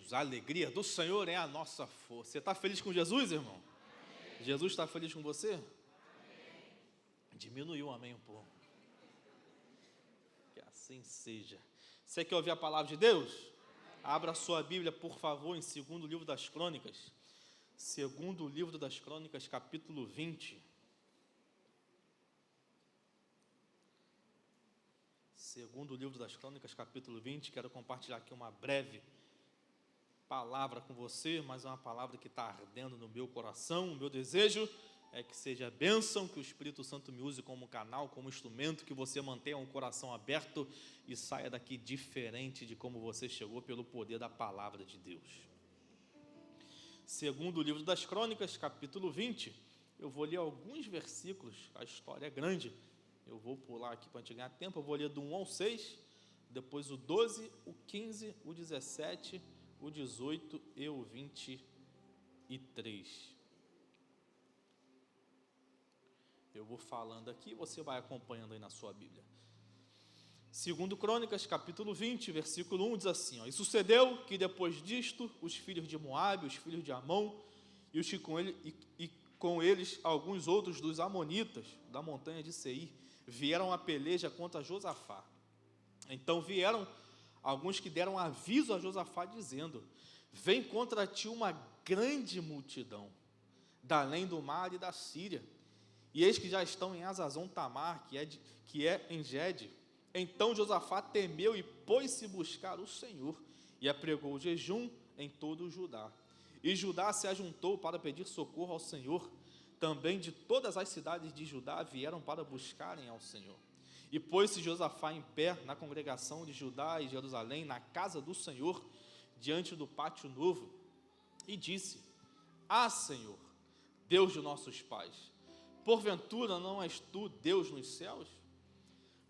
Deus, a alegria do Senhor é a nossa força. Você está feliz com Jesus, irmão? Amém. Jesus está feliz com você? Amém. Diminuiu o amém um pouco. Que assim seja. Você quer ouvir a palavra de Deus? Amém. Abra a sua Bíblia, por favor, em 2º livro das Crônicas. 2º livro das Crônicas, capítulo 20. 2º livro das Crônicas, capítulo 20, quero compartilhar aqui uma breve palavra com você, mas é uma palavra que está ardendo no meu coração. O meu desejo é que seja bênção, que o Espírito Santo me use como canal, como instrumento, que você mantenha um coração aberto e saia daqui diferente de como você chegou pelo poder da palavra de Deus. 2º livro das Crônicas, capítulo 20, eu vou ler alguns versículos, a história é grande. Eu vou pular aqui para a gente ganhar tempo, eu vou ler do 1 ao 6, depois o 12, o 15, o 17, o 18 e o 23. Eu vou falando aqui, você vai acompanhando aí na sua Bíblia. 2º Crônicas, capítulo 20, versículo 1, diz assim, E sucedeu que depois disto, os filhos de Moabe, os filhos de Amon, e com eles alguns outros dos amonitas, da montanha de Seir, vieram a peleja contra Josafá. Então vieram alguns que deram aviso a Josafá, dizendo, vem contra ti uma grande multidão, da além do mar e da Síria, e eis que já estão em Azazon Tamar, que é em Gede. Então Josafá temeu e pôs-se buscar o Senhor, e apregou o jejum em todo o Judá. E Judá se ajuntou para pedir socorro ao Senhor. Também de todas as cidades de Judá vieram para buscarem ao Senhor. E pôs-se Josafá em pé na congregação de Judá e Jerusalém, na casa do Senhor, diante do pátio novo, e disse, Senhor, Deus de nossos pais, porventura não és tu Deus nos céus?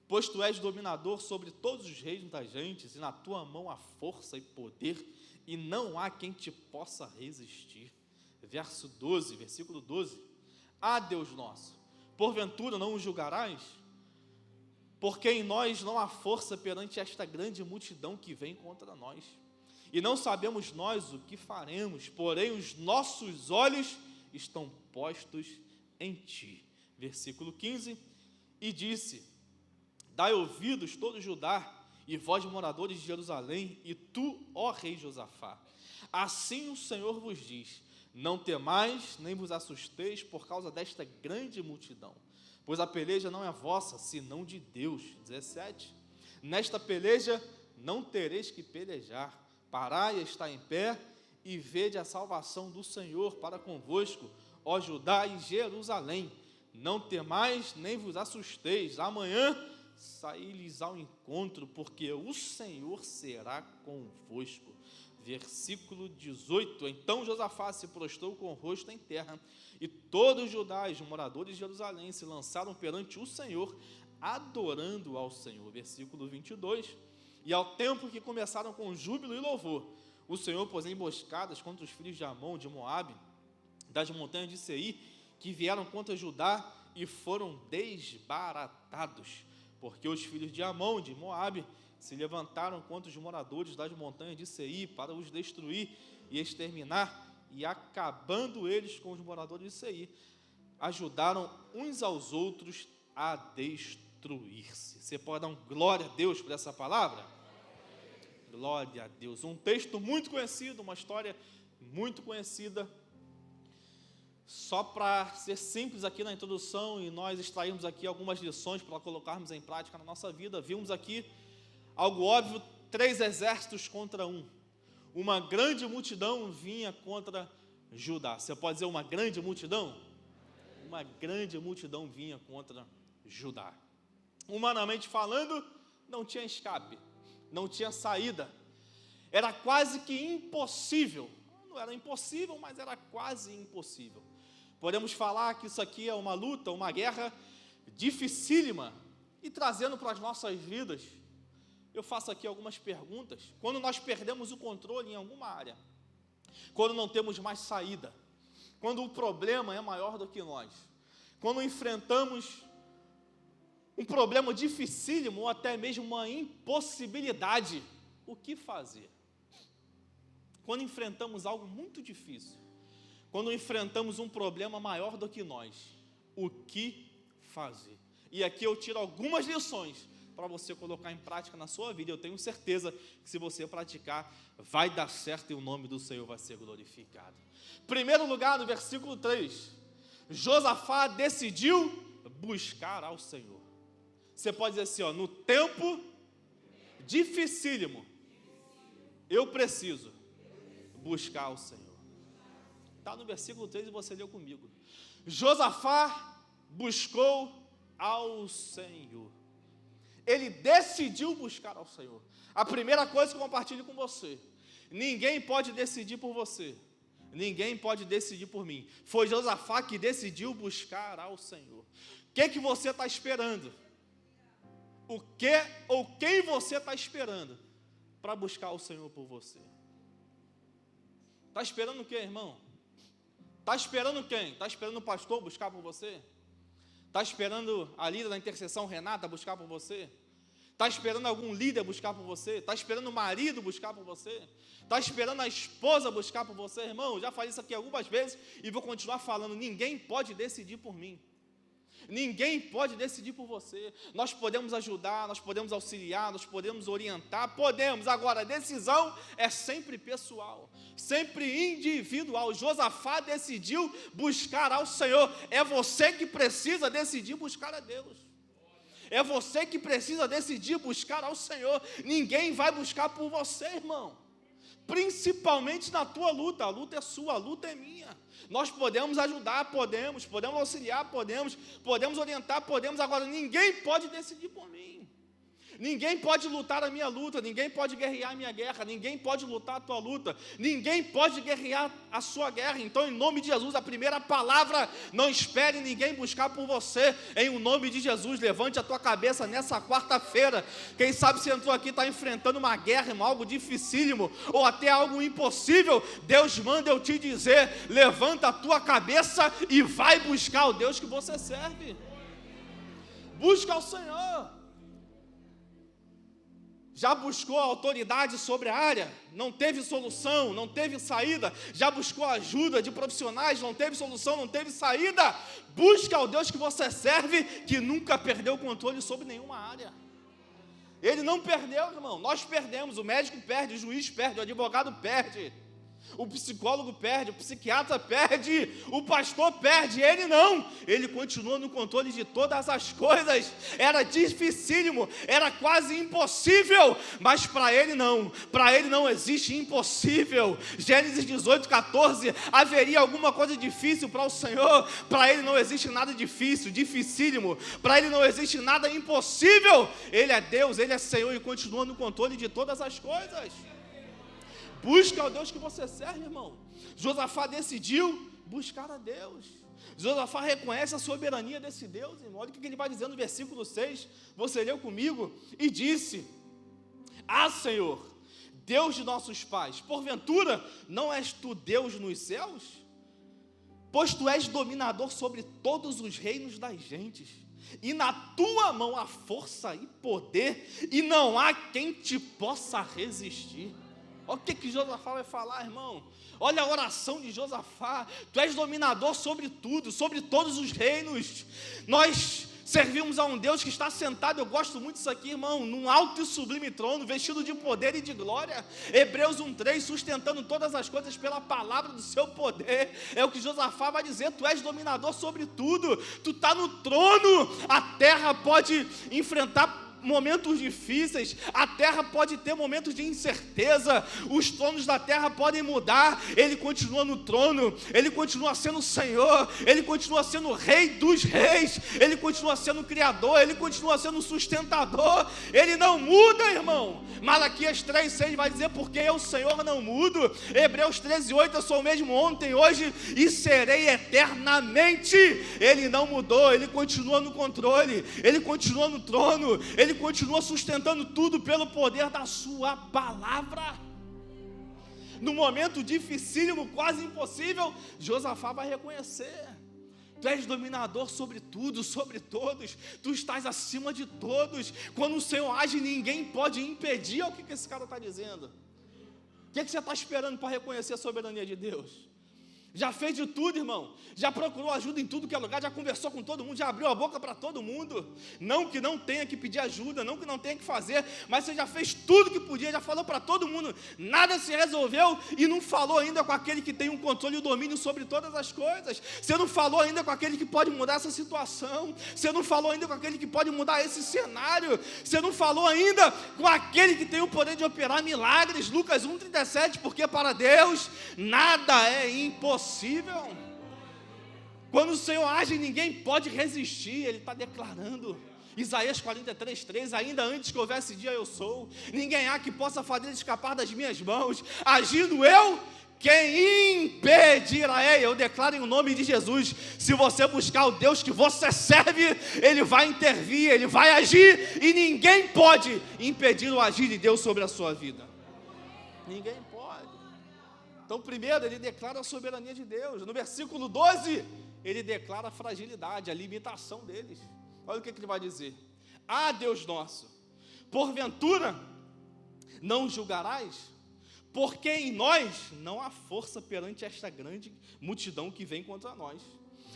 Pois tu és dominador sobre todos os reis das gentes, e na tua mão há força e poder, e não há quem te possa resistir. Verso 12, versículo 12. Deus nosso, porventura não o julgarás? Porque em nós não há força perante esta grande multidão que vem contra nós. E não sabemos nós o que faremos, porém os nossos olhos estão postos em ti. Versículo 15. E disse, dai ouvidos todo Judá, e vós moradores de Jerusalém, e tu, ó rei Josafá. Assim o Senhor vos diz, não temais, nem vos assusteis por causa desta grande multidão, pois a peleja não é vossa, senão de Deus. 17. Nesta peleja não tereis que pelejar, parai e está em pé, e vede a salvação do Senhor para convosco, ó Judá e Jerusalém. Não temais, nem vos assusteis, amanhã saí-lhes ao encontro, porque o Senhor será convosco. Versículo 18. Então Josafá se prostrou com o rosto em terra, e todos os Judá e os moradores de Jerusalém se lançaram perante o Senhor, adorando ao Senhor. Versículo 22. E ao tempo que começaram com júbilo e louvor, o Senhor pôs emboscadas contra os filhos de Amon, de Moabe, das montanhas de Seir, que vieram contra Judá e foram desbaratados, porque os filhos de Amon, de Moabe, se levantaram contra os moradores das montanhas de Seir para os destruir e exterminar, e acabando eles com os moradores de Seir, ajudaram uns aos outros a destruir-se. Você pode dar um glória a Deus por essa palavra? Glória a Deus. Um texto muito conhecido, uma história muito conhecida. Só para ser simples aqui na introdução e nós extrairmos aqui algumas lições para colocarmos em prática na nossa vida, vimos aqui algo óbvio, 3 exércitos contra um. Uma grande multidão vinha contra Judá. Você pode dizer uma grande multidão? Uma grande multidão vinha contra Judá. Humanamente falando, não tinha escape, não tinha saída. Era quase que impossível. Não era impossível, mas era quase impossível. Podemos falar que isso aqui é uma luta, uma guerra dificílima. E trazendo para as nossas vidas, eu faço aqui algumas perguntas. Quando nós perdemos o controle em alguma área, quando não temos mais saída, quando o problema é maior do que nós, quando enfrentamos um problema dificílimo ou até mesmo uma impossibilidade, o que fazer? quando enfrentamos algo muito difícil, quando enfrentamos um problema maior do que nós, o que fazer? E aqui eu tiro algumas lições para você colocar em prática na sua vida. Eu tenho certeza que se você praticar, vai dar certo e o nome do Senhor vai ser glorificado. Primeiro lugar, no versículo 3, Josafá decidiu buscar ao Senhor. Você pode dizer assim, no tempo dificílimo, eu preciso buscar ao Senhor. Está no versículo 3 e você leu comigo. Josafá buscou ao Senhor. Ele decidiu buscar ao Senhor. A primeira coisa que eu compartilho com você: ninguém pode decidir por você, ninguém pode decidir por mim. Foi Josafá que decidiu buscar ao Senhor. O que você está esperando? O que ou quem você está esperando para buscar o Senhor por você? Está esperando o quê, irmão? Está esperando quem? Está esperando o pastor buscar por você? Está esperando a líder da intercessão Renata buscar por você? Está esperando algum líder buscar por você? Está esperando o marido buscar por você? Está esperando a esposa buscar por você? Irmão, já falei isso aqui algumas vezes e vou continuar falando. Ninguém pode decidir por mim. Ninguém pode decidir por você. Nós podemos ajudar, nós podemos auxiliar, nós podemos orientar, podemos. Agora, a decisão é sempre pessoal, sempre individual. Josafá decidiu buscar ao Senhor. É você que precisa decidir buscar a Deus. É você que precisa decidir buscar ao Senhor. Ninguém vai buscar por você, irmão. Principalmente na tua luta. A luta é sua, a luta é minha. Nós podemos ajudar, podemos auxiliar, podemos orientar, podemos. Agora, ninguém pode decidir por mim. Ninguém pode lutar a minha luta, ninguém pode guerrear a minha guerra, ninguém pode lutar a tua luta, ninguém pode guerrear a sua guerra. Então, em nome de Jesus, a primeira palavra: não espere ninguém buscar por você. Em nome de Jesus, levante a tua cabeça nessa quarta-feira. Quem sabe você entrou aqui e está enfrentando uma guerra, algo dificílimo, ou até algo impossível. Deus manda eu te dizer: levanta a tua cabeça e vai buscar o Deus que você serve. Busca ao Senhor. Já buscou autoridade sobre a área? Não teve solução, não teve saída. Já buscou ajuda de profissionais? Não teve solução, não teve saída. Busca ao Deus que você serve, que nunca perdeu o controle sobre nenhuma área. Ele não perdeu, irmão. Nós perdemos. O médico perde, o juiz perde, o advogado perde, o psicólogo perde, o psiquiatra perde, o pastor perde, ele não. Ele continua no controle de todas as coisas. Era dificílimo, era quase impossível, mas para ele não existe impossível. Gênesis 18:14, haveria alguma coisa difícil para o Senhor? Para ele não existe nada difícil, dificílimo, para ele não existe nada impossível. Ele é Deus, ele é Senhor e continua no controle de todas as coisas. Busca ao Deus que você serve, irmão. Josafá decidiu buscar a Deus. Josafá reconhece a soberania desse Deus, irmão. Olha o que ele vai dizer no versículo 6. Você leu comigo? E disse: Senhor, Deus de nossos pais, porventura não és tu Deus nos céus? Pois tu és dominador sobre todos os reinos das gentes, e na tua mão há força e poder, e não há quem te possa resistir. Olha o que Josafá vai falar, irmão. Olha a oração de Josafá. Tu és dominador sobre tudo, sobre todos os reinos. Nós servimos a um Deus que está sentado, eu gosto muito disso aqui, irmão, num alto e sublime trono, vestido de poder e de glória. Hebreus 1:3, sustentando todas as coisas pela palavra do seu poder. É o que Josafá vai dizer: tu és dominador sobre tudo, tu está no trono. A terra pode enfrentar momentos difíceis, a terra pode ter momentos de incerteza, os tronos da terra podem mudar, ele continua no trono, ele continua sendo o Senhor, ele continua sendo o Rei dos Reis, ele continua sendo o Criador, ele continua sendo o sustentador, ele não muda, irmão. Malaquias 3:6 vai dizer: porque eu, Senhor, não mudo. Hebreus 13:8, eu sou o mesmo ontem, hoje e serei eternamente. Ele não mudou, ele continua no controle, ele continua no trono, ele continua sustentando tudo pelo poder da sua palavra. No momento dificílimo, quase impossível, Josafá vai reconhecer: tu és dominador sobre tudo, sobre todos, tu estás acima de todos. Quando o Senhor age, ninguém pode impedir. Olha o que esse cara está dizendo. O que você está esperando para reconhecer a soberania de Deus? Já fez de tudo, irmão, já procurou ajuda em tudo que é lugar, já conversou com todo mundo, já abriu a boca para todo mundo. Não que não tenha que pedir ajuda, não que não tenha que fazer, mas você já fez tudo que podia, já falou para todo mundo, nada se resolveu e não falou ainda com aquele que tem um controle e o domínio sobre todas as coisas. Você não falou ainda com aquele que pode mudar essa situação, você não falou ainda com aquele que pode mudar esse cenário, você não falou ainda com aquele que tem o poder de operar milagres. Lucas 1,37, porque para Deus nada é impossível. Quando o Senhor age, ninguém pode resistir. Ele está declarando, Isaías 43:3, ainda antes que houvesse dia eu sou, ninguém há que possa fazer escapar das minhas mãos, agindo eu, quem impedirá? Eu declaro em nome de Jesus, se você buscar o Deus que você serve, Ele vai intervir, Ele vai agir, e ninguém pode impedir o agir de Deus sobre a sua vida. Ninguém pode. Então, primeiro, ele declara a soberania de Deus. No versículo 12, ele declara a fragilidade, a limitação deles. Olha o que ele vai dizer: ah, Deus nosso, porventura não julgarás? Porque em nós não há força perante esta grande multidão que vem contra nós,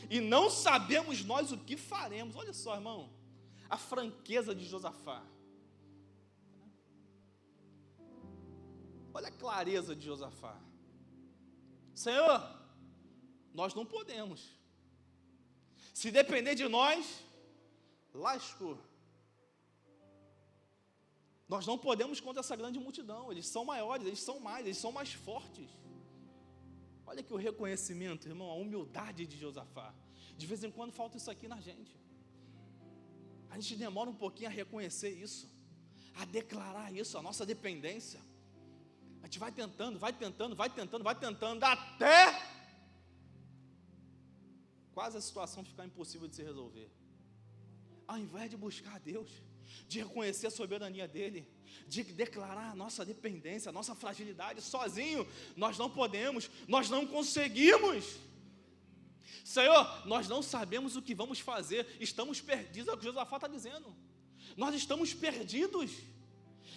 e não sabemos nós o que faremos. Olha só, irmão, a franqueza de Josafá. Olha a clareza de Josafá. Senhor, nós não podemos. Se depender de nós, lascou. Nós não podemos contra essa grande multidão. Eles são maiores, eles são mais fortes. Olha que o reconhecimento, irmão, a humildade de Josafá. De vez em quando falta isso aqui na gente. A gente demora um pouquinho a reconhecer isso, a declarar isso, a nossa dependência. A gente vai tentando, até quase a situação ficar impossível de se resolver. Ao invés de buscar a Deus, de reconhecer a soberania dEle, de declarar a nossa dependência, a nossa fragilidade, sozinho, nós não podemos, nós não conseguimos. Senhor, nós não sabemos o que vamos fazer, estamos perdidos, é o que Josafá está dizendo. Nós estamos perdidos,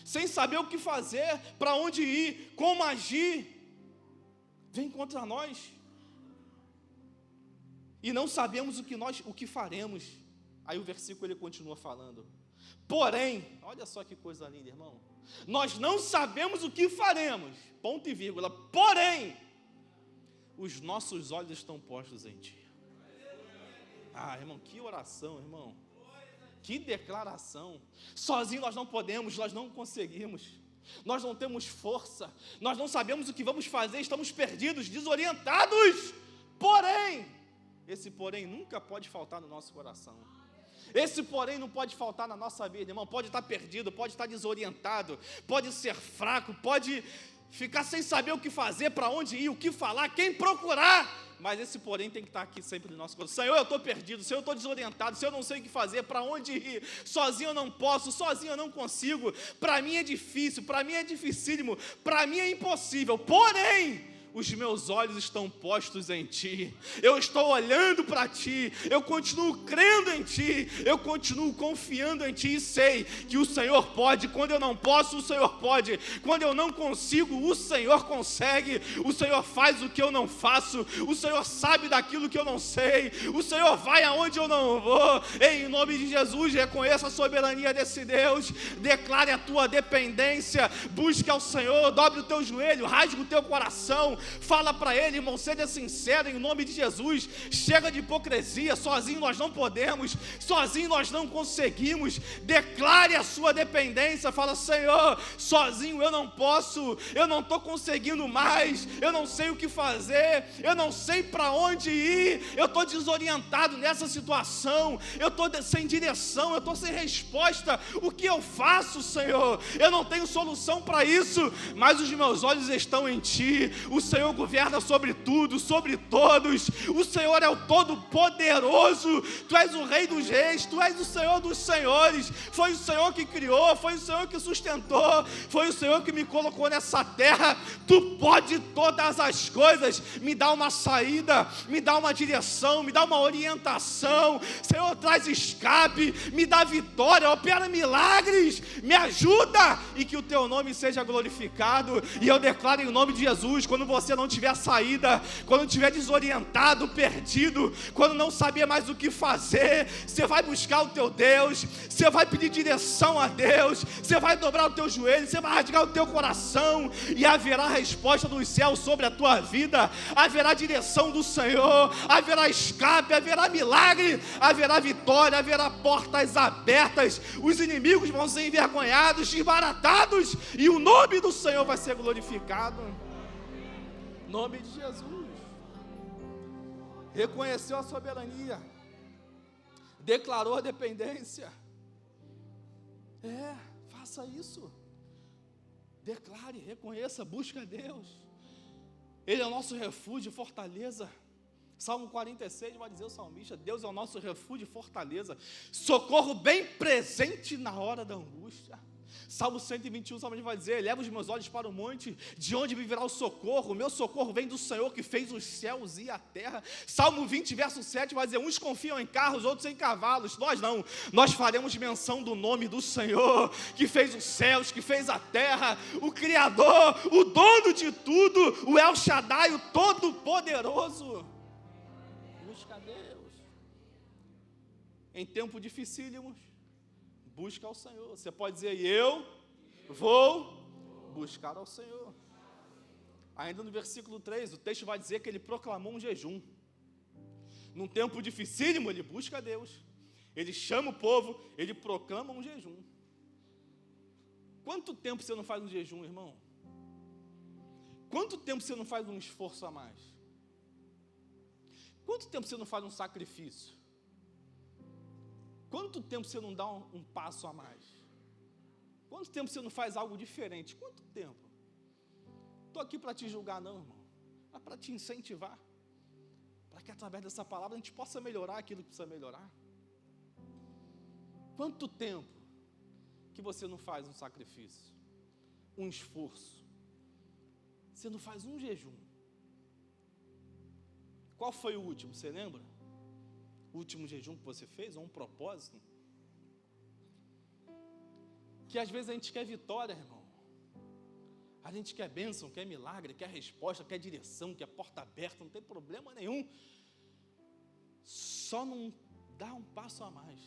sem saber o que fazer, para onde ir, como agir. Vem contra nós. E não sabemos o que faremos. Aí o versículo ele continua falando. Porém, olha só que coisa linda, irmão. Nós não sabemos o que faremos, ponto e vírgula. Porém, os nossos olhos estão postos em Ti. Ah, irmão, que oração, irmão. Que declaração. Sozinho nós não podemos, nós não conseguimos. Nós não temos força. Nós não sabemos o que vamos fazer, estamos perdidos, desorientados. Porém, esse porém nunca pode faltar no nosso coração. Esse porém não pode faltar na nossa vida, irmão. Pode estar perdido, pode estar desorientado, pode ser fraco, pode ficar sem saber o que fazer, para onde ir, o que falar, quem procurar. Mas esse porém tem que estar aqui sempre no nosso coração. Senhor, eu estou perdido, Senhor, eu estou desorientado, Senhor, eu não sei o que fazer, para onde ir, sozinho eu não posso, sozinho eu não consigo, para mim é difícil, para mim é dificílimo, para mim é impossível, porém, os meus olhos estão postos em Ti, eu estou olhando para Ti, eu continuo crendo em Ti, eu continuo confiando em Ti, e sei que o Senhor pode. Quando eu não posso, o Senhor pode. Quando eu não consigo, o Senhor consegue. O Senhor faz o que eu não faço, o Senhor sabe daquilo que eu não sei, o Senhor vai aonde eu não vou. Em nome de Jesus, reconheça a soberania desse Deus, declare a tua dependência, busque ao Senhor, dobre o teu joelho, rasgue o teu coração, fala para Ele, irmão, seja sincero em nome de Jesus. Chega de hipocrisia, sozinho nós não podemos, sozinho nós não conseguimos. Declare a sua dependência, fala: Senhor, sozinho eu não posso, eu não estou conseguindo mais, eu não sei o que fazer, eu não sei para onde ir, eu estou desorientado nessa situação, eu estou sem direção, eu estou sem resposta. O que eu faço, Senhor? Eu não tenho solução para isso, mas os meus olhos estão em Ti. O Senhor Senhor governa sobre tudo, sobre todos. O Senhor é o Todo-Poderoso. Tu és o Rei dos Reis, Tu és o Senhor dos Senhores. Foi o Senhor que criou, foi o Senhor que sustentou, foi o Senhor que me colocou nessa terra. Tu pode todas as coisas. Me dá uma saída, me dá uma direção, me dá uma orientação. Senhor, traz escape, me dá vitória, opera milagres, me ajuda, e que o Teu nome seja glorificado. E eu declaro em nome de Jesus, quando você não tiver saída, quando estiver desorientado, perdido, quando não saber mais o que fazer, você vai buscar o teu Deus, você vai pedir direção a Deus, você vai dobrar o teu joelho, você vai rasgar o teu coração, e haverá resposta dos céus sobre a tua vida, haverá direção do Senhor, haverá escape, haverá milagre, haverá vitória, haverá portas abertas, os inimigos vão ser envergonhados, desbaratados, e o nome do Senhor vai ser glorificado. Nome de Jesus. Reconheceu a soberania, declarou a dependência. Faça isso. Declare, reconheça, busque a Deus. Ele é o nosso refúgio e fortaleza. Salmo 46 vai dizer o salmista: Deus é o nosso refúgio e fortaleza, socorro bem presente na hora da angústia. Salmo 121, o salmista vai dizer: eleva os meus olhos para o monte, de onde me virá o socorro? O meu socorro vem do Senhor que fez os céus e a terra. Salmo 20, verso 7 vai dizer: uns confiam em carros, outros em cavalos. Nós não, nós faremos menção do nome do Senhor, que fez os céus, que fez a terra, o Criador, o dono de tudo, o El Shaddai, o Todo-Poderoso. Busca a Deus. Em tempo dificílimos, busca ao Senhor. Você pode dizer: eu vou buscar ao Senhor. Ainda no versículo 3, o texto vai dizer que ele proclamou um jejum. Num tempo dificílimo, ele busca a Deus, ele chama o povo, ele proclama um jejum. Quanto tempo você não faz um jejum, irmão? Quanto tempo você não faz um esforço a mais? Quanto tempo você não faz um sacrifício? Quanto tempo você não dá um passo a mais? Quanto tempo você não faz algo diferente? Quanto tempo? Estou aqui para te julgar não, irmão, mas para te incentivar, para que através dessa palavra a gente possa melhorar aquilo que precisa melhorar. Quanto tempo que você não faz um sacrifício, um esforço? Você não faz um jejum? Qual foi o último, você lembra? O último jejum que você fez, ou um propósito? Que às vezes a gente quer vitória, irmão. A gente quer bênção, quer milagre, quer resposta, quer direção, quer porta aberta, não tem problema nenhum. Só não dá um passo a mais.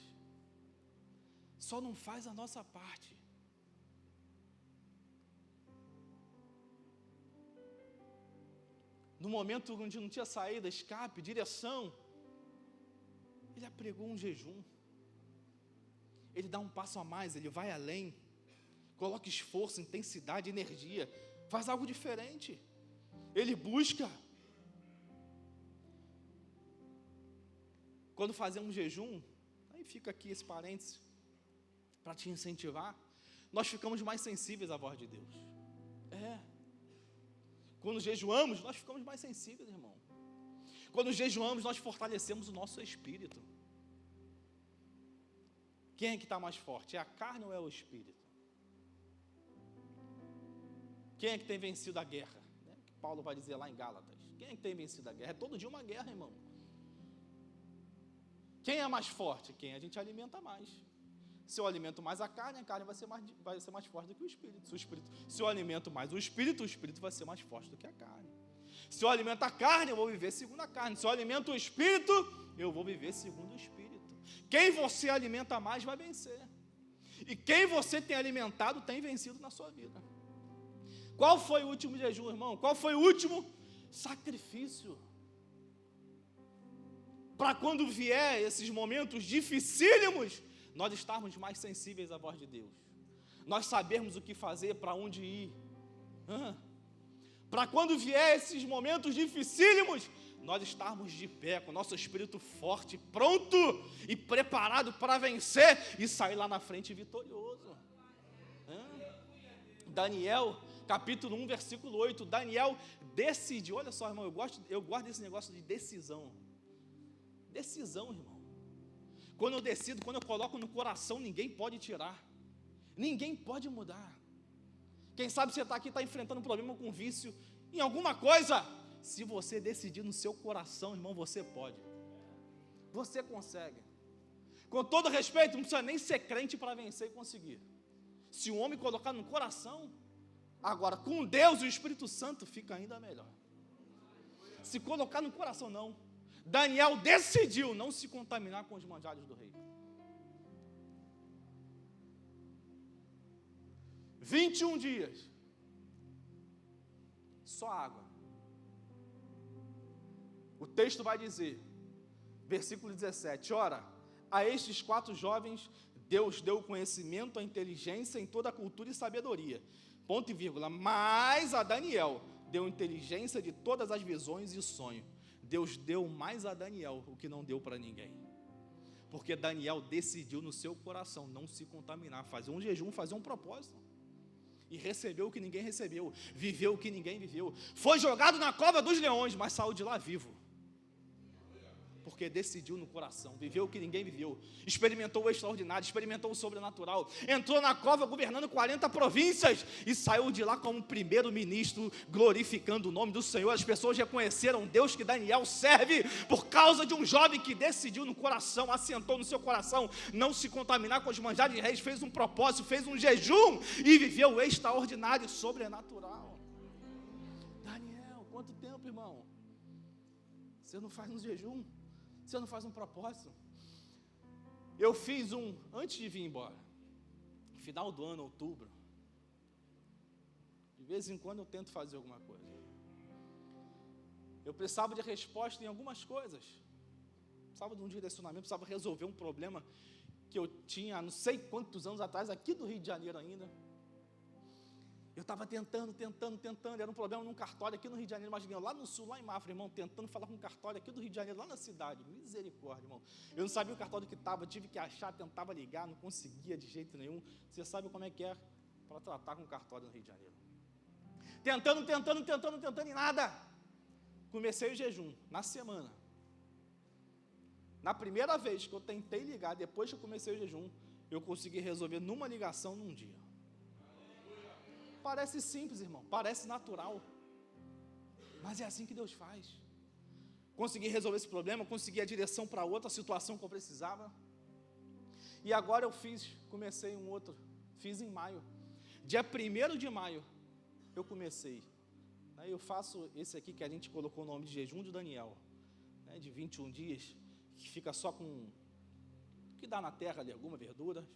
Só não faz a nossa parte. No momento onde não tinha saída, escape, direção, ele apregou um jejum. Ele dá um passo a mais, ele vai além. Coloca esforço, intensidade, energia. Faz algo diferente. Ele busca. Quando fazemos jejum, aí fica aqui esse parênteses, para te incentivar, nós ficamos mais sensíveis à voz de Deus. Quando jejuamos, nós ficamos mais sensíveis, irmão. Quando jejuamos, nós fortalecemos o nosso espírito. Quem é que está mais forte? É a carne ou é o espírito? Quem é que tem vencido a guerra? Que Paulo vai dizer lá em Gálatas. Quem é que tem vencido a guerra? É todo dia uma guerra, irmão. Quem é mais forte? Quem a gente alimenta mais. Se eu alimento mais a carne vai ser mais forte do que o espírito. Se eu alimento mais o espírito vai ser mais forte do que a carne. Se eu alimento a carne, eu vou viver segundo a carne. Se eu alimento o espírito, eu vou viver segundo o espírito. Quem você alimenta mais vai vencer. E quem você tem alimentado tem vencido na sua vida. Qual foi o último jejum, irmão? Qual foi o último sacrifício? Para quando vier esses momentos dificílimos, nós estarmos mais sensíveis à voz de Deus. Nós sabermos o que fazer, para onde ir. Para quando vier esses momentos dificílimos, nós estarmos de pé, com o nosso espírito forte, pronto e preparado para vencer e sair lá na frente vitorioso. Daniel, capítulo 1, versículo 8, Daniel decidiu, olha só, irmão, eu gosto desse negócio de decisão. Decisão, irmão. Quando eu decido, quando eu coloco no coração, ninguém pode tirar. Ninguém pode mudar. Quem sabe você está aqui, está enfrentando um problema com vício em alguma coisa. Se você decidir no seu coração, irmão, você pode. Você consegue. Com todo respeito, não precisa nem ser crente para vencer e conseguir. Se o homem colocar no coração, agora com Deus e o Espírito Santo fica ainda melhor. Se colocar no coração, não. Daniel decidiu não se contaminar com os manjares do rei. 21 dias. Só água. O texto vai dizer, versículo 17, ora, a estes 4 jovens, Deus deu conhecimento, a inteligência em toda a cultura e sabedoria, ponto e vírgula, mas a Daniel deu inteligência de todas as visões e sonho. Deus deu mais a Daniel o que não deu para ninguém, porque Daniel decidiu no seu coração não se contaminar, fazer um jejum, fazer um propósito, e recebeu o que ninguém recebeu, viveu o que ninguém viveu, foi jogado na cova dos leões, mas saiu de lá vivo, porque decidiu no coração, viveu o que ninguém viveu, experimentou o extraordinário, experimentou o sobrenatural, entrou na cova governando 40 províncias, e saiu de lá como primeiro-ministro, glorificando o nome do Senhor. As pessoas reconheceram o Deus que Daniel serve, por causa de um jovem que decidiu no coração, assentou no seu coração, não se contaminar com os manjares de reis, fez um propósito, fez um jejum, e viveu o extraordinário e sobrenatural. Daniel, quanto tempo, irmão? Você não faz um jejum? Você não faz um propósito? Eu fiz um, antes de vir embora, final do ano, outubro, de vez em quando eu tento fazer alguma coisa. Eu precisava de resposta em algumas coisas, precisava de um direcionamento, precisava resolver um problema que eu tinha, não sei quantos anos atrás, aqui do Rio de Janeiro ainda. Eu estava tentando, era um problema num cartório aqui no Rio de Janeiro, imagina, lá no sul, lá em Mafra, irmão, tentando falar com um cartório aqui do Rio de Janeiro, lá na cidade, misericórdia, irmão. Eu não sabia o cartório que estava, tive que achar, tentava ligar, não conseguia de jeito nenhum. Você sabe como é que é para tratar com um cartório no Rio de Janeiro. Tentando e nada. Comecei o jejum, na semana. Na primeira vez que eu tentei ligar, depois que eu comecei o jejum, eu consegui resolver numa ligação num dia. Parece simples, irmão, parece natural, mas é assim que Deus faz. Consegui resolver esse problema, consegui a direção para outra situação que eu precisava, e agora eu comecei um outro, fiz em maio, dia 1º de maio, eu comecei, eu faço esse aqui que a gente colocou o nome de jejum de Daniel, de 21 dias, que fica só com o que dá na terra ali, alguma verdura,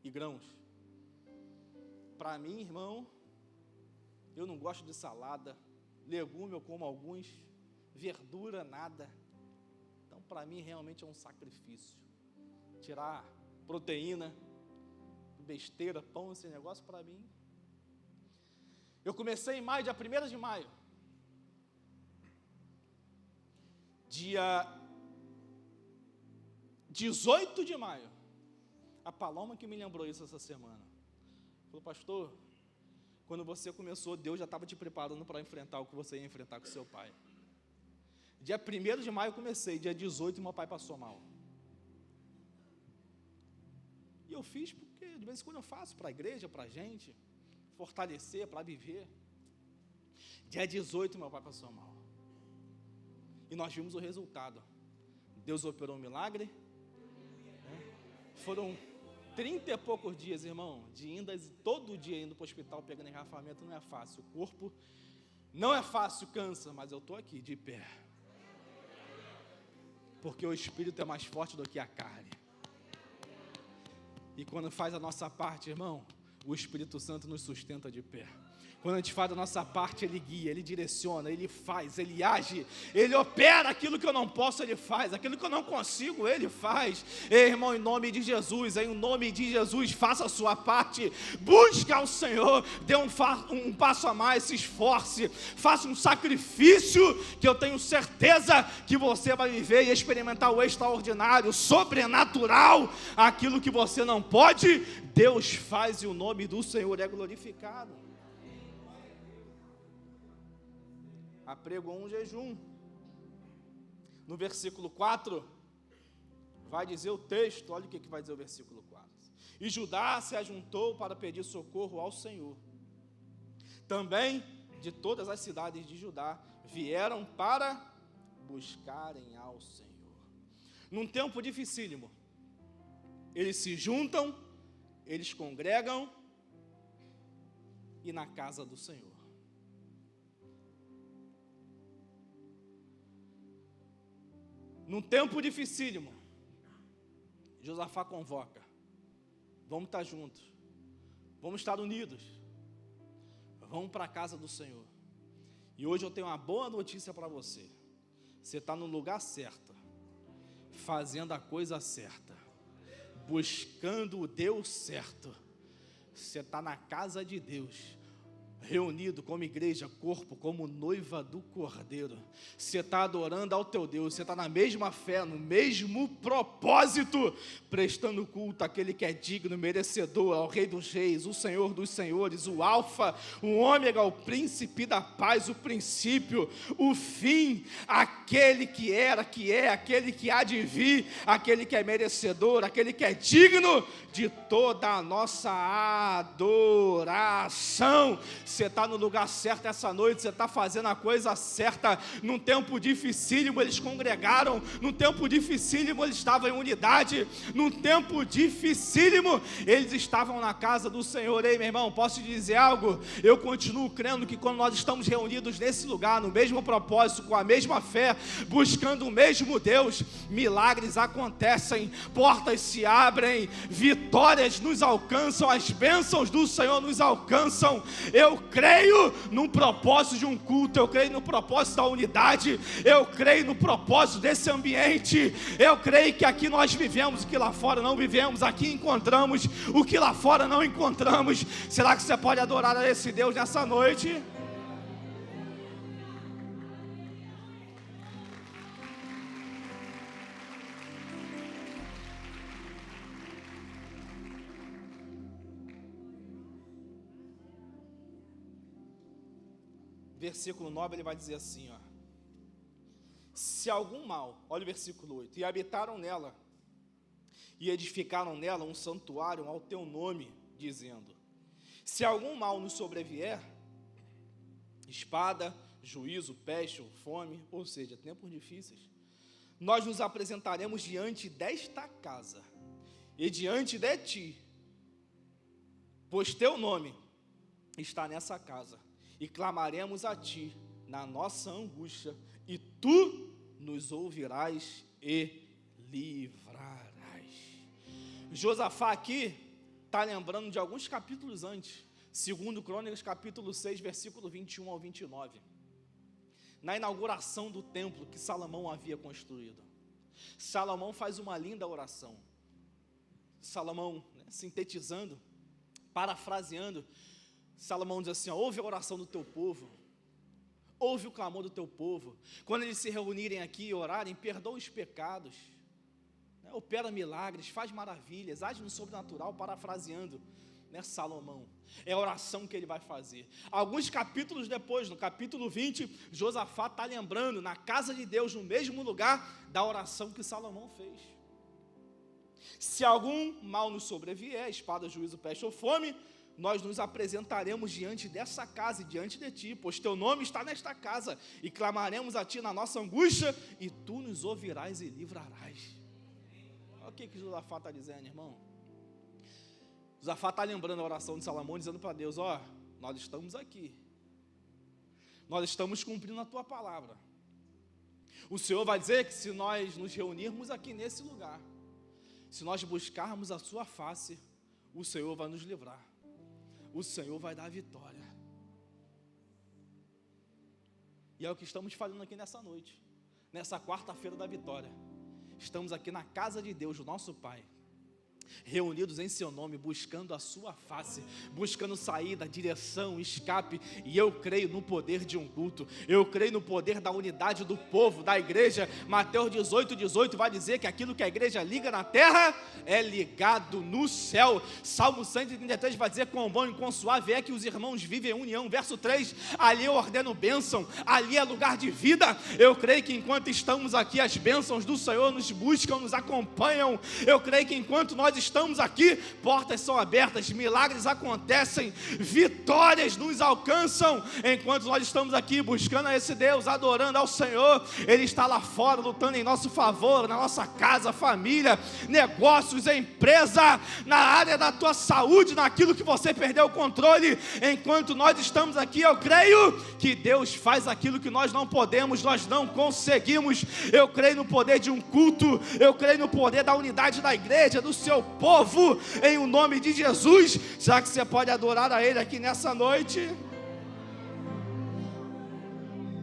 e grãos. Para mim, irmão, eu não gosto de salada, legume eu como alguns, verdura nada. Então, para mim, realmente é um sacrifício. Tirar proteína, besteira, pão, esse negócio, para mim. Eu comecei em maio, dia 1º de maio. Dia 18 de maio. A Paloma que me lembrou isso essa semana. Falou, pastor, quando você começou, Deus já estava te preparando para enfrentar o que você ia enfrentar com seu pai. Dia 1º de maio eu comecei, dia 18 meu pai passou mal. E eu fiz porque de vez em quando eu faço para a igreja, para a gente, fortalecer, para viver. Dia 18 meu pai passou mal. E nós vimos o resultado. Deus operou um milagre. Foram 30 e poucos dias, irmão, de indas, todo dia indo para o hospital, pegando engarrafamento, não é fácil. O corpo não é fácil, cansa, mas eu estou aqui, de pé. Porque o Espírito é mais forte do que a carne. E quando faz a nossa parte, irmão, o Espírito Santo nos sustenta de pé. Quando a gente faz a nossa parte, Ele guia, Ele direciona, Ele faz, Ele age, Ele opera aquilo que eu não posso, Ele faz, aquilo que eu não consigo, Ele faz. Ei, irmão, em nome de Jesus, faça a sua parte, busque ao Senhor, dê um passo a mais, se esforce, faça um sacrifício, que eu tenho certeza que você vai viver e experimentar o extraordinário, o sobrenatural, aquilo que você não pode, Deus faz e o nome do Senhor é glorificado. apregou um jejum. No versículo 4, vai dizer o texto, olha o que vai dizer o versículo 4. E Judá se ajuntou para pedir socorro ao Senhor. Também de todas as cidades de Judá vieram para buscarem ao Senhor. Num tempo dificílimo, eles se juntam, eles congregam e na casa do Senhor. Num tempo dificílimo, Josafá convoca: vamos estar juntos, vamos estar unidos, vamos para a casa do Senhor. E hoje eu tenho uma boa notícia para você. Você está no lugar certo, fazendo a coisa certa, buscando o Deus certo. Você está na casa de Deus, reunido como igreja, corpo, como noiva do Cordeiro. Você está adorando ao teu Deus, você está na mesma fé, no mesmo propósito, prestando culto àquele que é digno, merecedor, ao Rei dos Reis, o Senhor dos Senhores, o Alfa, o Ômega, o Príncipe da Paz, o princípio, o fim, aquele que era, que é, aquele que há de vir, aquele que é merecedor, aquele que é digno de toda a nossa adoração. Você está no lugar certo essa noite, você está fazendo a coisa certa. Num tempo dificílimo eles congregaram, num tempo dificílimo eles estavam em unidade, num tempo dificílimo eles estavam na casa do Senhor. Ei, meu irmão, posso te dizer algo? Eu continuo crendo que quando nós estamos reunidos nesse lugar, no mesmo propósito, com a mesma fé, buscando o mesmo Deus, milagres acontecem, portas se abrem, vitórias nos alcançam, as bênçãos do Senhor nos alcançam. Eu creio no propósito de um culto, eu creio no propósito da unidade, eu creio no propósito desse ambiente, eu creio que aqui nós vivemos o que lá fora não vivemos, aqui encontramos o que lá fora não encontramos. Será que você pode adorar a esse Deus nessa noite? Versículo 9, ele vai dizer assim, ó: se algum mal, olha o versículo 8, e habitaram nela, e edificaram nela um santuário ao teu nome, dizendo: se algum mal nos sobrevier, espada, juízo, peste ou fome, ou seja, tempos difíceis, nós nos apresentaremos diante desta casa, e diante de ti, pois teu nome está nessa casa, e clamaremos a ti na nossa angústia, e tu nos ouvirás e livrarás. Josafá aqui está lembrando de alguns capítulos antes, 2 Crônicas capítulo 6, versículo 21 ao 29, na inauguração do templo que Salomão havia construído. Salomão faz uma linda oração. Salomão, sintetizando, parafraseando, Salomão diz assim: ó, ouve a oração do teu povo, ouve o clamor do teu povo. Quando eles se reunirem aqui e orarem, perdoa os pecados, opera milagres, faz maravilhas, age no sobrenatural, parafraseando, Salomão. É a oração que ele vai fazer. Alguns capítulos depois, no capítulo 20, Josafá está lembrando, na casa de Deus, no mesmo lugar, da oração que Salomão fez. Se algum mal nos sobrevier, espada, juízo, peste ou fome, nós nos apresentaremos diante dessa casa e diante de ti, pois teu nome está nesta casa, e clamaremos a ti na nossa angústia, e tu nos ouvirás e livrarás. Olha o que Josafá está dizendo, irmão. Josafá está lembrando a oração de Salomão, dizendo para Deus: ó, nós estamos aqui, nós estamos cumprindo a tua palavra. O Senhor vai dizer que se nós nos reunirmos aqui nesse lugar, se nós buscarmos a sua face, o Senhor vai nos livrar, o Senhor vai dar a vitória. E é o que estamos fazendo aqui nessa noite, nessa quarta-feira da vitória. Estamos aqui na casa de Deus, o nosso Pai, reunidos em seu nome, buscando a sua face, buscando saída, direção, escape, e eu creio no poder de um culto, eu creio no poder da unidade do povo, da igreja. Mateus 18 vai dizer que aquilo que a igreja liga na terra, é ligado no céu. Salmo 133 vai dizer: quão bom e quão suave é que os irmãos vivem em união. Verso 3, ali eu ordeno bênção, ali é lugar de vida. Eu creio que enquanto estamos aqui, as bênçãos do Senhor nos buscam, nos acompanham. Eu creio que enquanto nós estamos aqui, portas são abertas, milagres acontecem, vitórias nos alcançam. Enquanto nós estamos aqui buscando a esse Deus, adorando ao Senhor, Ele está lá fora lutando em nosso favor, na nossa casa, família, negócios, empresa, na área da tua saúde, naquilo que você perdeu o controle. Enquanto nós estamos aqui, eu creio que Deus faz aquilo que nós não podemos, nós não conseguimos. Eu creio no poder de um culto, eu creio no poder da unidade da igreja, do seu povo, em o nome de Jesus. Será que você pode adorar a Ele aqui nessa noite?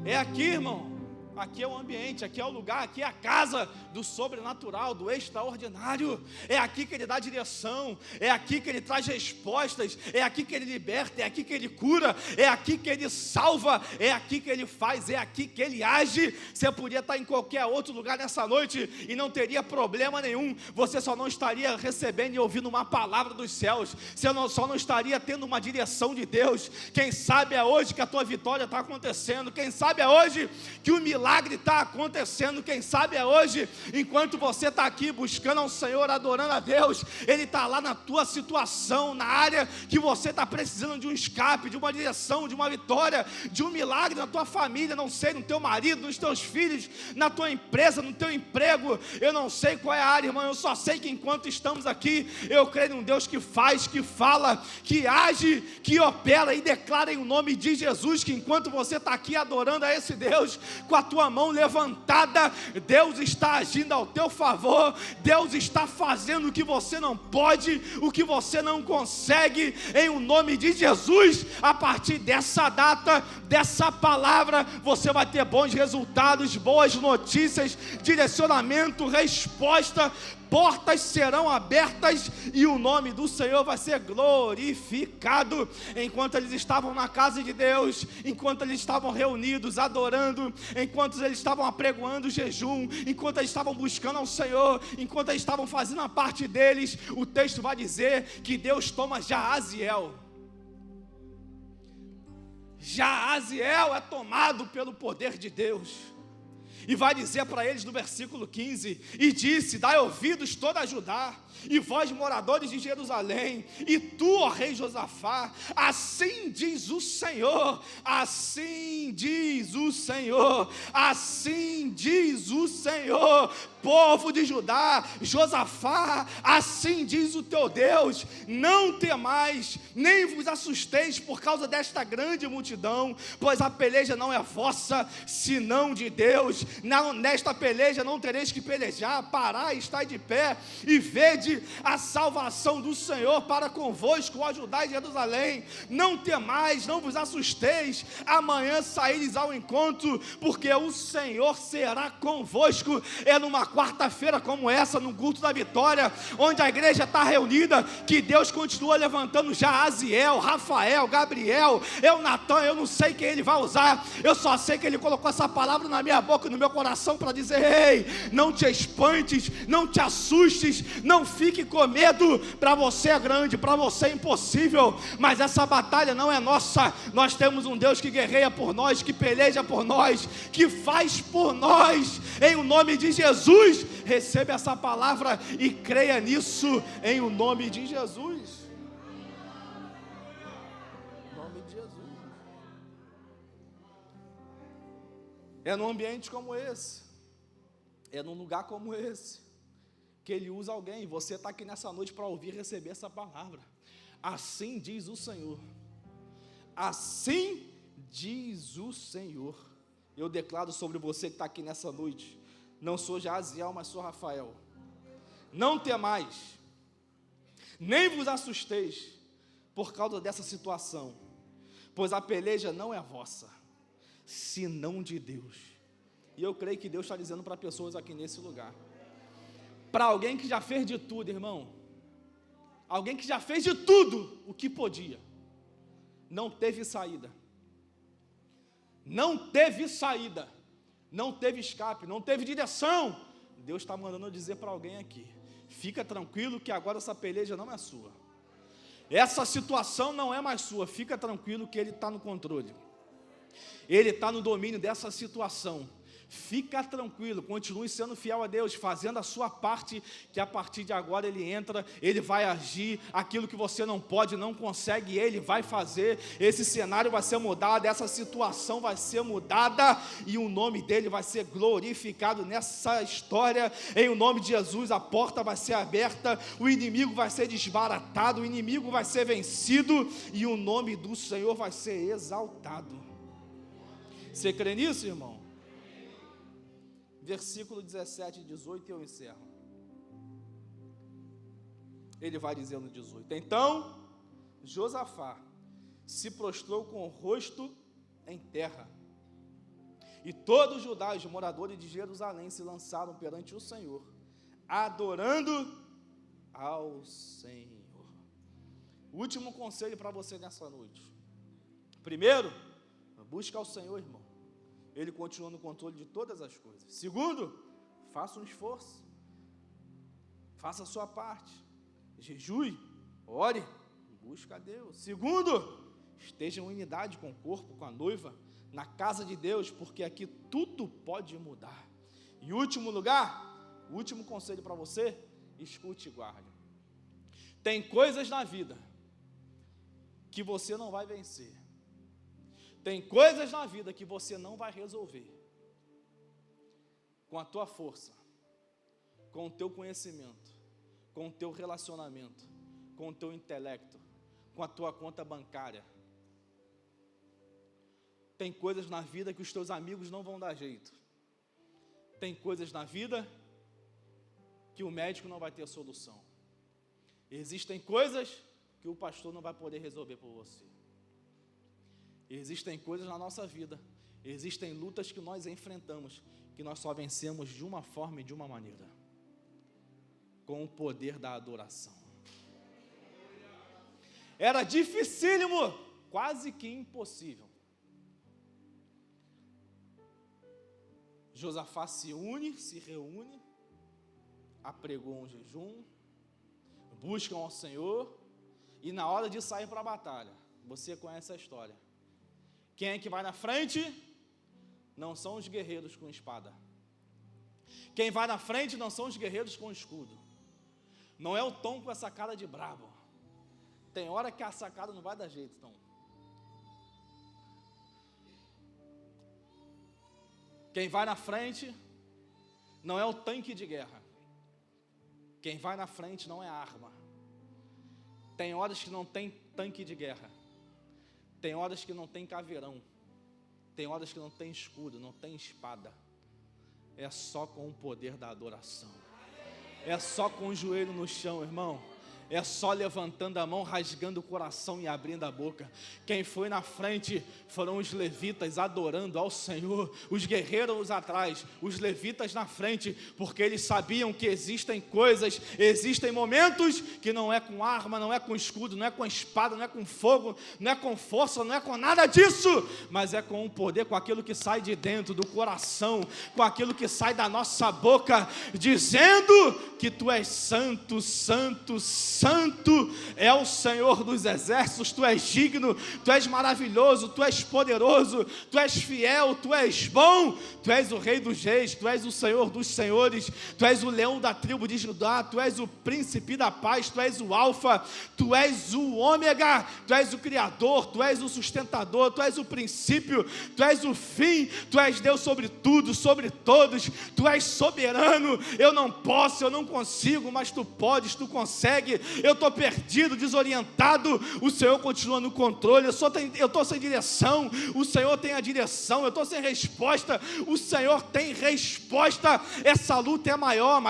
É aqui, irmão. Aqui é o ambiente, aqui é o lugar, aqui é a casa do sobrenatural, do extraordinário. É aqui que Ele dá direção, é aqui que Ele traz respostas, é aqui que Ele liberta, é aqui que Ele cura, é aqui que Ele salva, é aqui que Ele faz, é aqui que Ele age. Você podia estar em qualquer outro lugar nessa noite e não teria problema nenhum. Você só não estaria recebendo e ouvindo uma palavra dos céus, você só não estaria tendo uma direção de Deus. Quem sabe é hoje que a tua vitória está acontecendo, quem sabe é hoje que o milagre está acontecendo, quem sabe é hoje, enquanto você está aqui buscando ao Senhor, adorando a Deus, Ele está lá na tua situação, na área que você está precisando de um escape, de uma direção, de uma vitória, de um milagre na tua família, não sei, no teu marido, nos teus filhos, na tua empresa, no teu emprego. Eu não sei qual é a área, irmão, eu só sei que enquanto estamos aqui, eu creio num Deus que faz, que fala, que age, que opera, e declara em nome de Jesus que enquanto você está aqui adorando a esse Deus, com a tua mão levantada, Deus está agindo ao teu favor. Deus está fazendo o que você não pode, o que você não consegue, em o nome de Jesus. A partir dessa data, dessa palavra, você vai ter bons resultados, boas notícias, direcionamento, resposta. Portas serão abertas e o nome do Senhor vai ser glorificado. Enquanto eles estavam na casa de Deus, enquanto eles estavam reunidos, adorando, enquanto eles estavam apregoando o jejum, enquanto eles estavam buscando ao Senhor, enquanto eles estavam fazendo a parte deles, o texto vai dizer que Deus toma Jaaziel. Jaaziel é tomado pelo poder de Deus. E vai dizer para eles no versículo 15: e disse: dai ouvidos toda Judá, e vós moradores de Jerusalém, e tu, ó rei Josafá, assim diz o Senhor, assim diz o Senhor, assim diz o Senhor, povo de Judá, Josafá, assim diz o teu Deus: não temais, nem vos assusteis por causa desta grande multidão, pois a peleja não é vossa, senão de Deus. Não, nesta peleja não tereis que pelejar, parai, estai de pé, e vede a salvação do Senhor para convosco, ó Judá e Jerusalém. Não temais, não vos assusteis, amanhã saíres ao encontro, porque o Senhor será convosco. É numa quarta-feira como essa, no culto da vitória, onde a igreja está reunida, que Deus continua levantando Jaaziel, Rafael, Gabriel, Natan. Eu não sei quem Ele vai usar, eu só sei que Ele colocou essa palavra na minha boca e no meu coração para dizer: ei, não te espantes, não te assustes, não fique com medo. Para você é grande, para você é impossível, mas essa batalha não é nossa. Nós temos um Deus que guerreia por nós, que peleja por nós, que faz por nós, em o nome de Jesus. Receba essa palavra e creia nisso, em o nome de Jesus. Em nome de Jesus. É num ambiente como esse, é num lugar como esse, que Ele usa alguém. E você está aqui nessa noite para ouvir e receber essa palavra. Assim diz o Senhor, assim diz o Senhor. Eu declaro sobre você que está aqui nessa noite: não sou Jaaziel, mas sou Rafael. Não temais, nem vos assusteis por causa dessa situação, pois a peleja não é vossa, senão de Deus. E eu creio que Deus está dizendo para pessoas aqui nesse lugar, para alguém que já fez de tudo, irmão, alguém que já fez de tudo o que podia, não teve saída, não teve saída, não teve escape, não teve direção. Deus está mandando eu dizer para alguém aqui: fica tranquilo que agora essa peleja não é sua, essa situação não é mais sua, fica tranquilo que Ele está no controle, Ele está no domínio dessa situação. Fica tranquilo, continue sendo fiel a Deus, fazendo a sua parte, que a partir de agora Ele entra, Ele vai agir, aquilo que você não pode, não consegue, Ele vai fazer, esse cenário vai ser mudado, essa situação vai ser mudada, e o nome dEle vai ser glorificado nessa história, em o nome de Jesus. A porta vai ser aberta, o inimigo vai ser desbaratado, o inimigo vai ser vencido, e o nome do Senhor vai ser exaltado. Você crê nisso, irmão? Versículo 17 e 18, e eu encerro. Ele vai dizer no 18: então Josafá se prostrou com o rosto em terra, e todos os Judá e os moradores de Jerusalém se lançaram perante o Senhor, adorando ao Senhor. Último conselho para você nessa noite: primeiro, busca ao Senhor, irmão. Ele continua no controle de todas as coisas. Segundo, faça um esforço, faça a sua parte, jejue, ore, busca a Deus. Segundo, esteja em unidade com o corpo, com a noiva, na casa de Deus, porque aqui tudo pode mudar. E último lugar, o último conselho para você: escute e guarde. Tem coisas na vida que você não vai vencer. Tem coisas na vida que você não vai resolver com a tua força, com o teu conhecimento, com o teu relacionamento, com o teu intelecto, com a tua conta bancária. Tem coisas na vida que os teus amigos não vão dar jeito. Tem coisas na vida que o médico não vai ter solução. Existem coisas que o pastor não vai poder resolver por você. Existem coisas na nossa vida, existem lutas que nós enfrentamos, que nós só vencemos de uma forma e de uma maneira: com o poder da adoração. Era dificílimo, quase que impossível. Josafá se reúne, apregou um jejum, buscam ao Senhor, e na hora de sair para a batalha, você conhece a história. Quem é que vai na frente? Não são os guerreiros com espada. Quem vai na frente não são os guerreiros com escudo. Não é o Tom com essa cara de brabo. Tem hora que a sacada não vai dar jeito, Tom. Quem vai na frente não é o tanque de guerra. Quem vai na frente não é a arma. Tem horas que não tem tanque de guerra. Tem horas que não tem caveirão, tem horas que não tem escudo, não tem espada. É só com o poder da adoração, é só com o joelho no chão, irmão. É só levantando a mão, rasgando o coração e abrindo a boca. Quem foi na frente foram os levitas adorando ao Senhor. Os guerreiros atrás, os levitas na frente, porque eles sabiam que existem coisas, existem momentos que não é com arma, não é com escudo, não é com espada, não é com fogo, não é com força, não é com nada disso, mas é com o poder, com aquilo que sai de dentro do coração, com aquilo que sai da nossa boca, dizendo que Tu és santo, santo, santo é o Senhor dos exércitos. Tu és digno, Tu és maravilhoso, Tu és poderoso, Tu és fiel, Tu és bom, Tu és o Rei dos reis, Tu és o Senhor dos senhores, Tu és o leão da tribo de Judá, Tu és o príncipe da paz, Tu és o alfa, Tu és o ômega, Tu és o criador, Tu és o sustentador, Tu és o princípio, Tu és o fim, Tu és Deus sobre tudo, sobre todos, Tu és soberano. Eu não posso, eu não consigo, mas Tu podes, Tu consegue. Eu estou perdido, desorientado, o Senhor continua no controle. Eu estou sem direção, o Senhor tem a direção. Eu estou sem resposta, o Senhor tem resposta. Essa luta é maior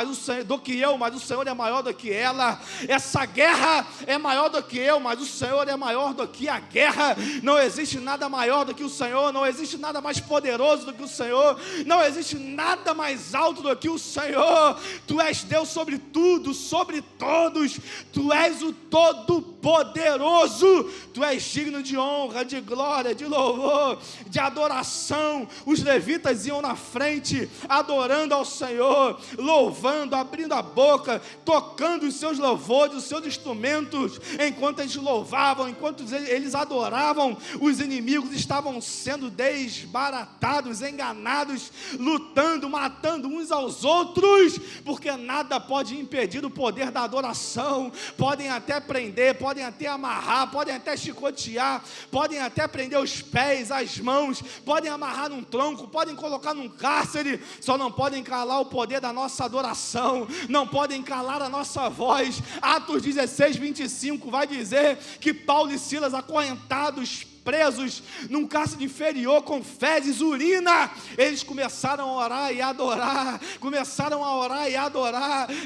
do que eu, mas o Senhor é maior do que ela. Essa guerra é maior do que eu, mas o Senhor é maior do que a guerra. Não existe nada maior do que o Senhor, não existe nada mais poderoso do que o Senhor, não existe nada mais alto do que o Senhor. Tu és Deus sobre tudo, sobre todos. Tu és o Todo-Poderoso, Tu és digno de honra, de glória, de louvor, de adoração. Os levitas iam na frente, adorando ao Senhor, louvando, abrindo a boca, tocando os seus louvores, os seus instrumentos. Enquanto eles louvavam, enquanto eles adoravam, os inimigos estavam sendo desbaratados, enganados, lutando, matando uns aos outros, porque nada pode impedir o poder da adoração. Podem até prender, podem até amarrar, podem até chicotear, podem até prender os pés, as mãos, podem amarrar num tronco, podem colocar num cárcere, só não podem calar o poder da nossa adoração, não podem calar a nossa voz. Atos 16, 25 vai dizer que Paulo e Silas, acorrentados, presos num cárcere inferior com fezes, urina, eles começaram a orar e adorar,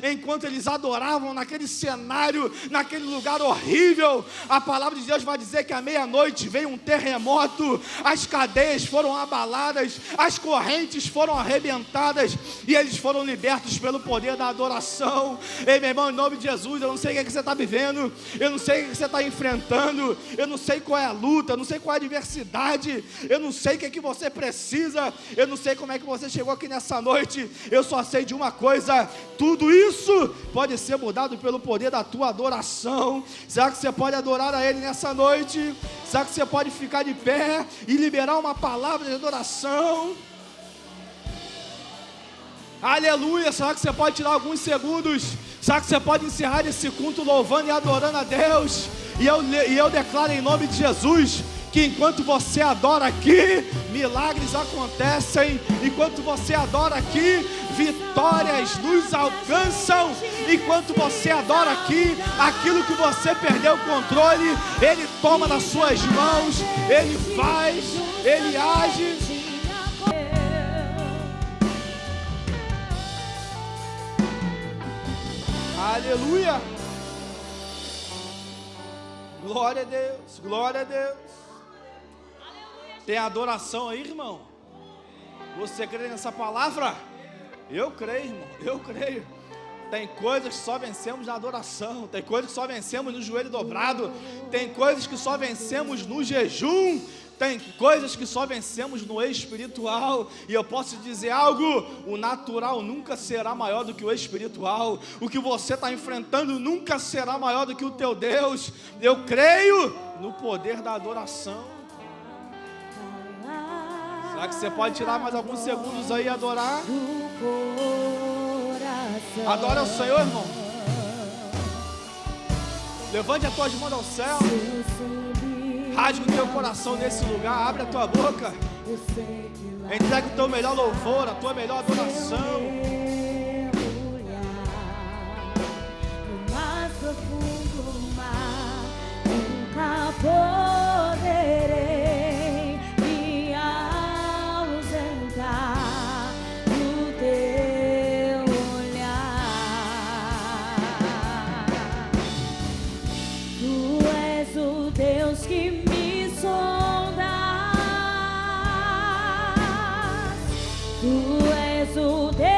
enquanto eles adoravam naquele cenário, naquele lugar horrível. A palavra de Deus vai dizer que à meia-noite veio um terremoto, as cadeias foram abaladas, as correntes foram arrebentadas, e eles foram libertos pelo poder da adoração. Ei, meu irmão, em nome de Jesus, eu não sei o que você está vivendo, eu não sei o que você está enfrentando, eu não sei qual é a luta, eu não sei qual é a adversidade, eu não sei o que você precisa, eu não sei como é que você chegou aqui nessa noite, eu só sei de uma coisa: tudo isso pode ser mudado pelo poder da tua adoração. Será que você pode adorar a Ele nessa noite? Será que você pode ficar de pé e liberar uma palavra de adoração? Aleluia! Será que você pode tirar alguns segundos? Será que você pode encerrar esse culto louvando e adorando a Deus? E eu declaro em nome de Jesus que enquanto você adora aqui, milagres acontecem. Enquanto você adora aqui, vitórias nos alcançam. Enquanto você adora aqui, aquilo que você perdeu o controle, Ele toma nas suas mãos, Ele faz, Ele age. Aleluia! Glória a Deus, glória a Deus. Tem adoração aí, irmão? Você crê nessa palavra? Eu creio, irmão, eu creio. Tem coisas que só vencemos na adoração, tem coisas que só vencemos no joelho dobrado, tem coisas que só vencemos no jejum, tem coisas que só vencemos no espiritual. E eu posso te dizer algo: o natural nunca será maior do que o espiritual. O que você está enfrentando nunca será maior do que o teu Deus. Eu creio no poder da adoração. Será que você pode tirar mais alguns segundos aí e adorar? Adora o Senhor, irmão. Levante as tuas mãos ao céu. Rasga o teu coração nesse lugar. Abre a tua boca. Entrega o teu melhor louvor, a tua melhor adoração. No mais profundo mar, nunca poderei me ausentar do teu olhar. Tu és o Deus que me sondas. Tu és o Deus